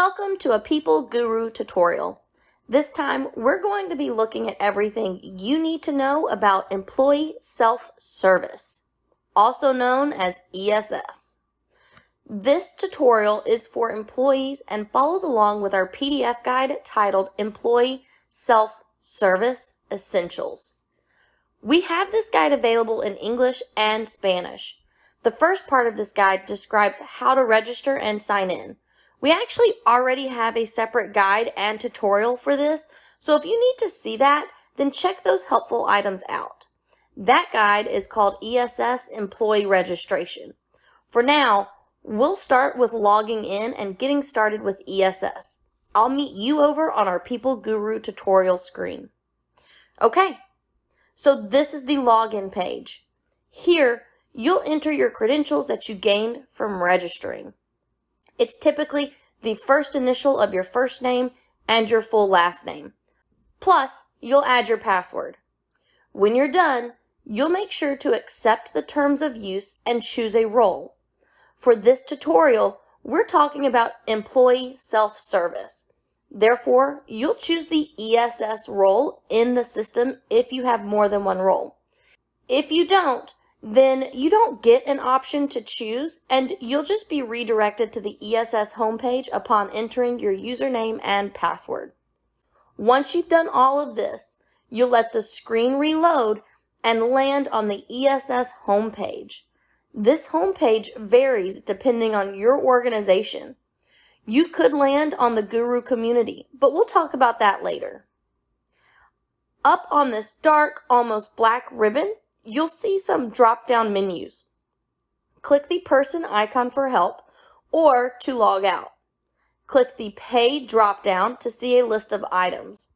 Welcome to a PeopleGuru tutorial. This time, we're going to be looking at everything you need to know about employee self-service, also known as ESS. This tutorial is for employees and follows along with our PDF guide titled Employee Self-Service Essentials. We have this guide available in English and Spanish. The first part of this guide describes how to register and sign in. We actually already have a separate guide and tutorial for this, so if you need to see that, then check those helpful items out. That guide is called ESS Employee Registration. For now, we'll start with logging in and getting started with ESS. I'll meet you over on our PeopleGuru tutorial screen. Okay, so this is the login page. Here, you'll enter your credentials that you gained from registering. It's typically the first initial of your first name and your full last name. Plus, you'll add your password. When you're done, you'll make sure to accept the terms of use and choose a role. For this tutorial, we're talking about employee self-service. Therefore, you'll choose the ESS role in the system if you have more than one role. If you don't, then you don't get an option to choose, and you'll just be redirected to the ESS homepage upon entering your username and password. Once you've done all of this, you'll let the screen reload and land on the ESS homepage. This homepage varies depending on your organization. You could land on the Guru community, but we'll talk about that later. Up on this dark, almost black ribbon, you'll see some drop-down menus. Click the person icon for help or to log out. Click the Pay drop-down to see a list of items.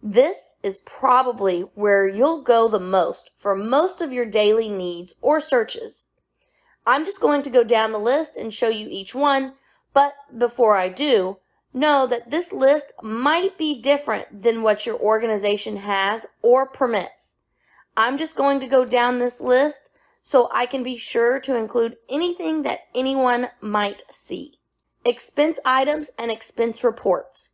This is probably where you'll go the most for most of your daily needs or searches. I'm just going to go down the list and show you each one, but before I do, know that this list might be different than what your organization has or permits. I'm just going to go down this list so I can be sure to include anything that anyone might see. Expense items and expense reports.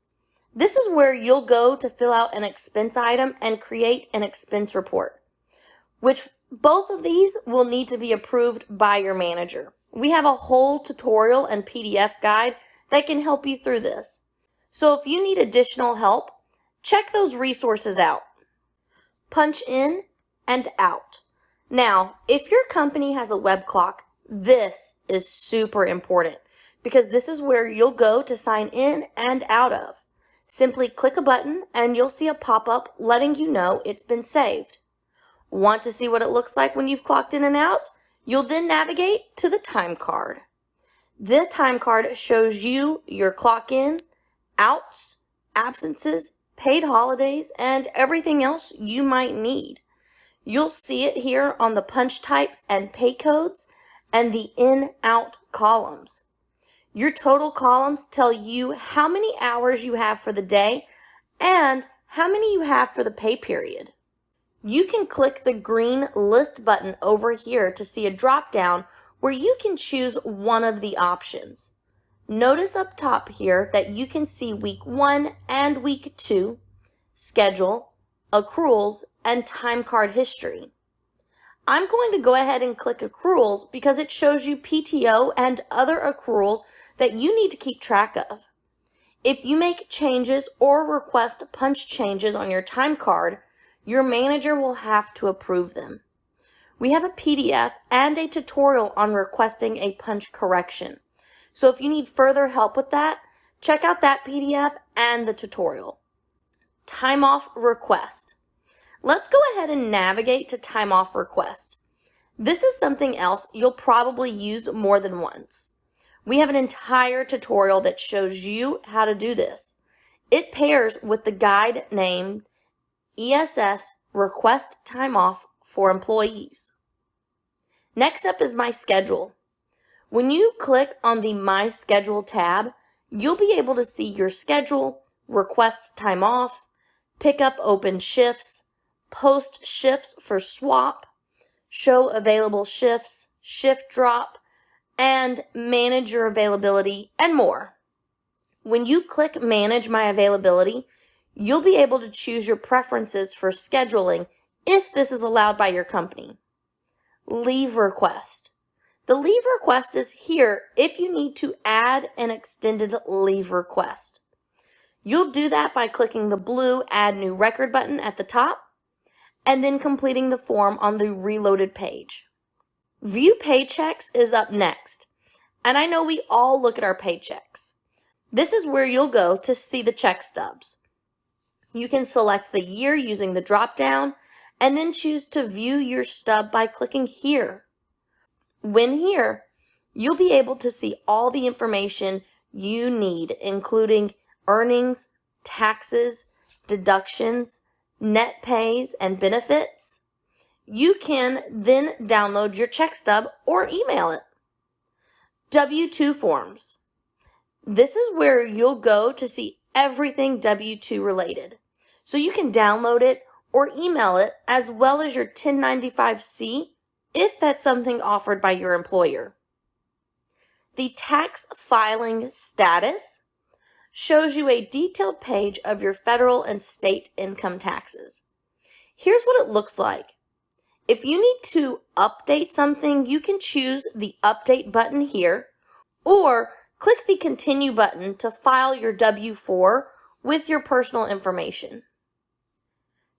This is where you'll go to fill out an expense item and create an expense report, which both of these will need to be approved by your manager. We have a whole tutorial and PDF guide that can help you through this. So if you need additional help, check those resources out. Punch in and out. Now, if your company has a web clock, this is super important because this is where you'll go to sign in and out of. Simply click a button and you'll see a pop-up letting you know it's been saved. Want to see what it looks like when you've clocked in and out? You'll then navigate to the time card. The time card shows you your clock in, outs, absences, paid holidays, and everything else you might need. You'll see it here on the punch types and pay codes and the in-out columns. Your total columns tell you how many hours you have for the day and how many you have for the pay period. You can click the green list button over here to see a drop-down where you can choose one of the options. Notice up top here that you can see week 1 and week 2, schedule, accruals, and time card history. I'm going to go ahead and click accruals because it shows you PTO and other accruals that you need to keep track of. If you make changes or request punch changes on your time card, your manager will have to approve them. We have a PDF and a tutorial on requesting a punch correction. So if you need further help with that, check out that PDF and the tutorial. Time off request. Let's go ahead and navigate to time off request. This is something else you'll probably use more than once. We have an entire tutorial that shows you how to do this. It pairs with the guide named ESS Request Time Off for Employees. Next up is My Schedule. When you click on the My Schedule tab, you'll be able to see your schedule, request time off, pick up open shifts, post shifts for swap, show available shifts, shift drop, and manage your availability, and more. When you click Manage My Availability, you'll be able to choose your preferences for scheduling if this is allowed by your company. Leave Request. The leave request is here if you need to add an extended leave request. You'll do that by clicking the blue Add New Record button at the top and then completing the form on the reloaded page. View Paychecks is up next, and I know we all look at our paychecks. This is where you'll go to see the check stubs. You can select the year using the drop-down and then choose to view your stub by clicking here. When here, you'll be able to see all the information you need, including earnings, taxes, deductions, net pays, and benefits. You can then download your check stub or email it. W-2 forms. This is where you'll go to see everything W-2 related. So you can download it or email it, as well as your 1095-C if that's something offered by your employer. The tax filing status shows you a detailed page of your federal and state income taxes. Here's what it looks like. If you need to update something, you can choose the Update button here, or click the Continue button to file your W-4 with your personal information.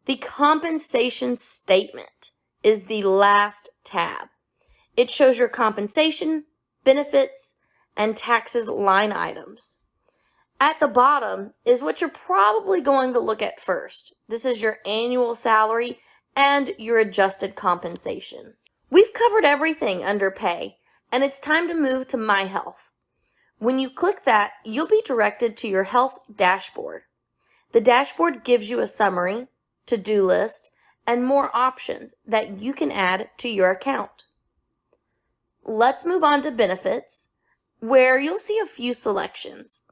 The Compensation Statement is the last tab. It shows your compensation, benefits, and taxes line items. At the bottom is what you're probably going to look at first. This is your annual salary and your adjusted compensation. We've covered everything under pay, and it's time to move to My Health. When you click that, you'll be directed to your health dashboard. The dashboard gives you a summary, to-do list, and more options that you can add to your account. Let's move on to benefits, where you'll see a few selections.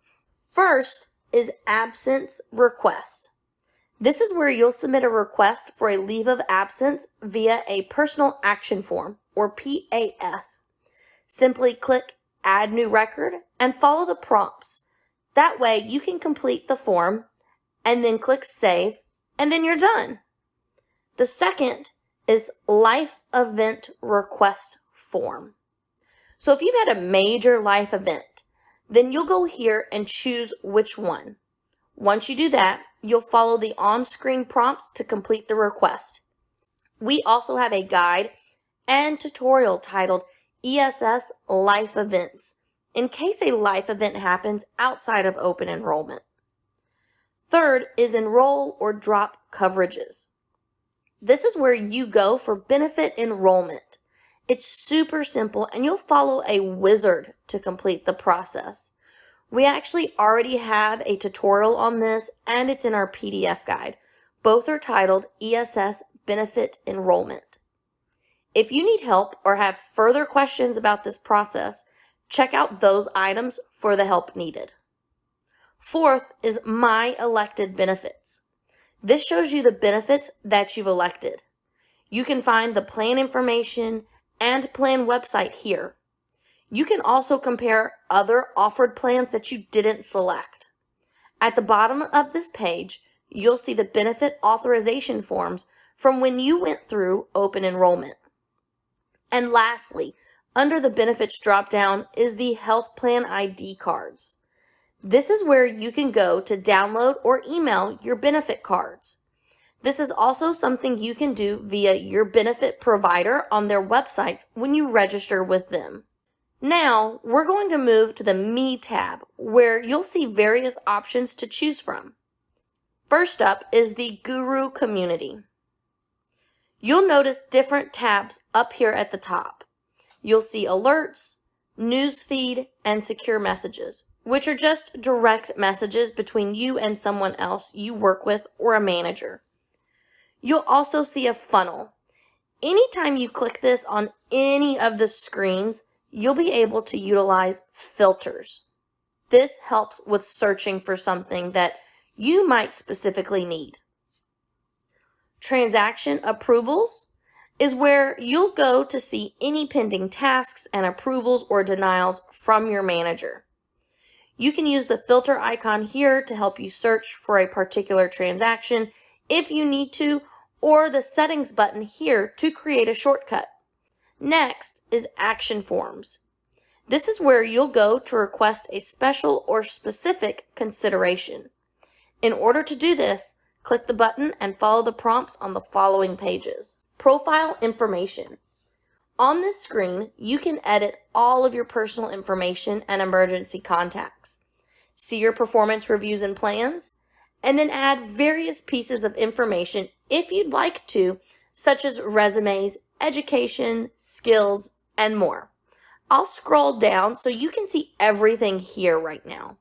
First is absence request. This is where you'll submit a request for a leave of absence via a personal action form, or PAF. Simply click Add New Record and follow the prompts. That way you can complete the form and then click Save, and then you're done. The second is life event request form. So if you've had a major life event, then you'll go here and choose which one. Once you do that, you'll follow the on-screen prompts to complete the request. We also have a guide and tutorial titled ESS Life Events, in case a life event happens outside of open enrollment. Third is enroll or drop coverages. This is where you go for benefit enrollment. It's super simple, and you'll follow a wizard to complete the process. We actually already have a tutorial on this, and it's in our PDF guide. Both are titled ESS Benefit Enrollment. If you need help or have further questions about this process, check out those items for the help needed. Fourth is My Elected Benefits. This shows you the benefits that you've elected. You can find the plan information and plan website here. You can also compare other offered plans that you didn't select. At the bottom of this page, you'll see the benefit authorization forms from when you went through open enrollment. And lastly, under the benefits dropdown is the health plan ID cards. This is where you can go to download or email your benefit cards. This is also something you can do via your benefit provider on their websites when you register with them. Now, we're going to move to the Me tab, where you'll see various options to choose from. First up is the Guru Community. You'll notice different tabs up here at the top. You'll see Alerts, Newsfeed, and Secure Messages, which are just direct messages between you and someone else you work with or a manager. You'll also see a funnel. Anytime you click this on any of the screens, you'll be able to utilize filters. This helps with searching for something that you might specifically need. Transaction approvals is where you'll go to see any pending tasks and approvals or denials from your manager. You can use the filter icon here to help you search for a particular transaction if you need to, or the settings button here to create a shortcut. Next is action forms. This is where you'll go to request a special or specific consideration. In order to do this, click the button and follow the prompts on the following pages. Profile information. On this screen, you can edit all of your personal information and emergency contacts, see your performance reviews and plans, and then add various pieces of information if you'd like to, such as resumes, education, skills, and more. I'll scroll down so you can see everything here right now.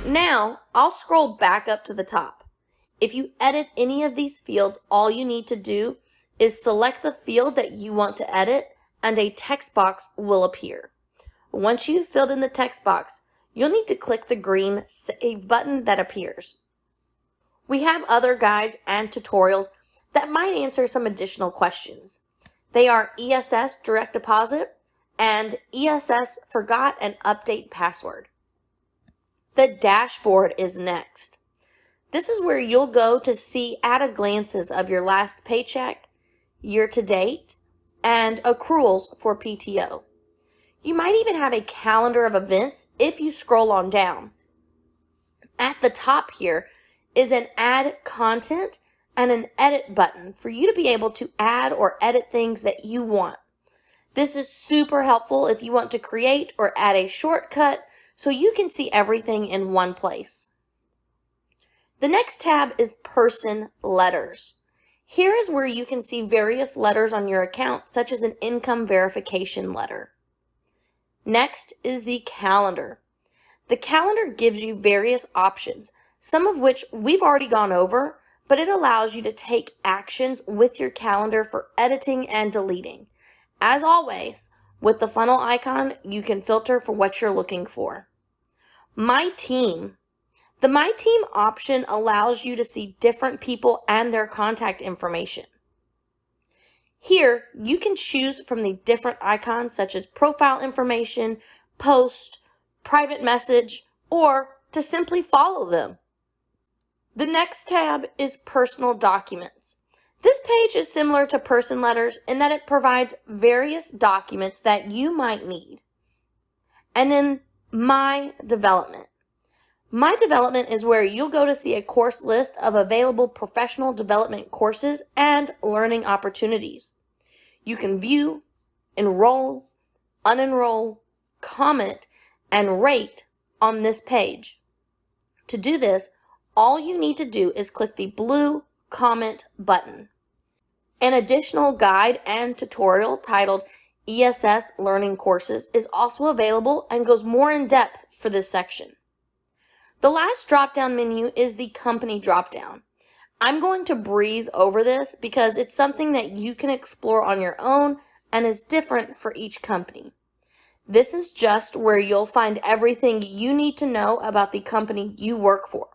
Now, I'll scroll back up to the top. If you edit any of these fields, all you need to do is select the field that you want to edit and a text box will appear. Once you've filled in the text box, you'll need to click the green Save button that appears. We have other guides and tutorials that might answer some additional questions. They are ESS Direct Deposit and ESS Forgot and Update Password. The dashboard is next. This is where you'll go to see at-a-glances of your last paycheck, year-to-date, and accruals for PTO. You might even have a calendar of events if you scroll on down. At the top here is an Add Content and an Edit button for you to be able to add or edit things that you want. This is super helpful if you want to create or add a shortcut so you can see everything in one place. The next tab is Person Letters. Here is where you can see various letters on your account, such as an income verification letter. Next is the calendar. The calendar gives you various options, some of which we've already gone over, but it allows you to take actions with your calendar for editing and deleting. As always, with the funnel icon, you can filter for what you're looking for. My Team. The My Team option allows you to see different people and their contact information. Here, you can choose from the different icons such as profile information, post, private message, or to simply follow them. The next tab is Personal Documents. This page is similar to Person Letters in that it provides various documents that you might need. And then My Development. My Development is where you'll go to see a course list of available professional development courses and learning opportunities. You can view, enroll, unenroll, comment, and rate on this page. To do this, all you need to do is click the blue comment button. An additional guide and tutorial titled ESS Learning Courses is also available and goes more in depth for this section. The last drop-down menu is the company drop-down. I'm going to breeze over this because it's something that you can explore on your own and is different for each company. This is just where you'll find everything you need to know about the company you work for.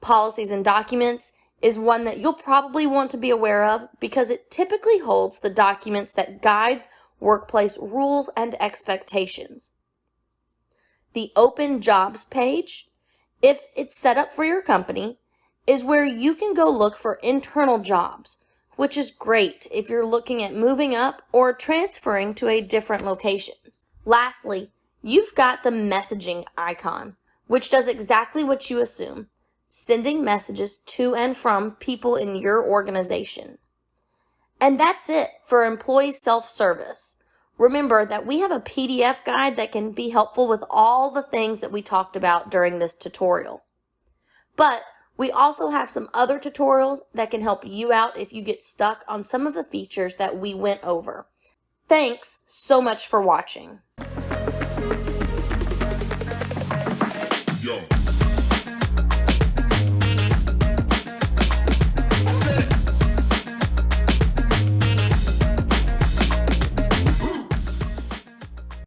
Policies and Documents is one that you'll probably want to be aware of because it typically holds the documents that guides workplace rules and expectations. The Open Jobs page, if it's set up for your company, is where you can go look for internal jobs, which is great if you're looking at moving up or transferring to a different location. Lastly, you've got the messaging icon, which does exactly what you assume, sending messages to and from people in your organization. And that's it for employee self-service. Remember that we have a PDF guide that can be helpful with all the things that we talked about during this tutorial. But we also have some other tutorials that can help you out if you get stuck on some of the features that we went over. Thanks so much for watching.